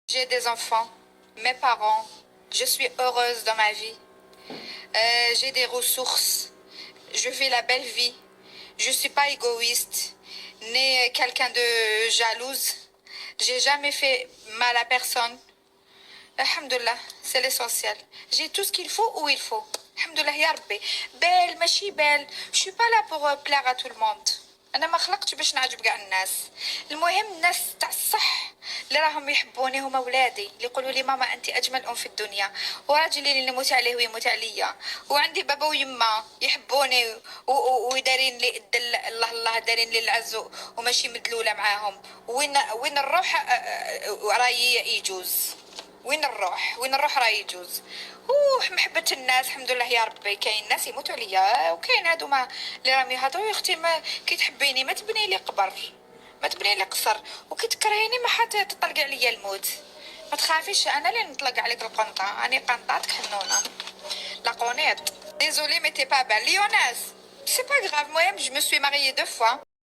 J'ai des enfants, mes parents, je suis heureuse dans ma vie. J'ai des ressources, je vis la belle vie. Je suis pas égoïste, ni quelqu'un de jalouse. J'ai jamais fait mal à personne. Alhamdulillah, c'est l'essentiel. J'ai tout ce qu'il faut où il faut. Alhamdulillah ya Rabbi. Belle, ماشي belle. Je suis pas là pour plaire à tout le monde. انا ما خلقتش باش نعجب كاع الناس. المهم الناس تاع الصح اللي راهم يحبوني هما ولادي، اللي يقولوا لي ماما انت اجمل ام في الدنيا، وراجلي اللي نموت عليه ويموت عليا، وعندي بابا ويما يحبوني ودارين لي الدل، الله الله دارين لي العز وماشي مدلوله معاهم. وين نروح راهي يجوز. وين نروح راه يجوز. محبة الناس الحمد لله يا ربي. كاين ناس يموتوا عليا، وكاين هادو ما اللي راهم يهضروا. يا اختي ما كي تحبيني ما تبني لي قبر، ما تبني لي قصر، وكي تكرهيني ما حتى تطلق عليا الموت. ما تخافيش، انا اللي نطلق عليك القنطه، اني قنطاتك حنونه لا قونيط. Désolée mais t'es pas belle. Lyonnaise, c'est pas grave. Moi, je me suis mariée 2 fois.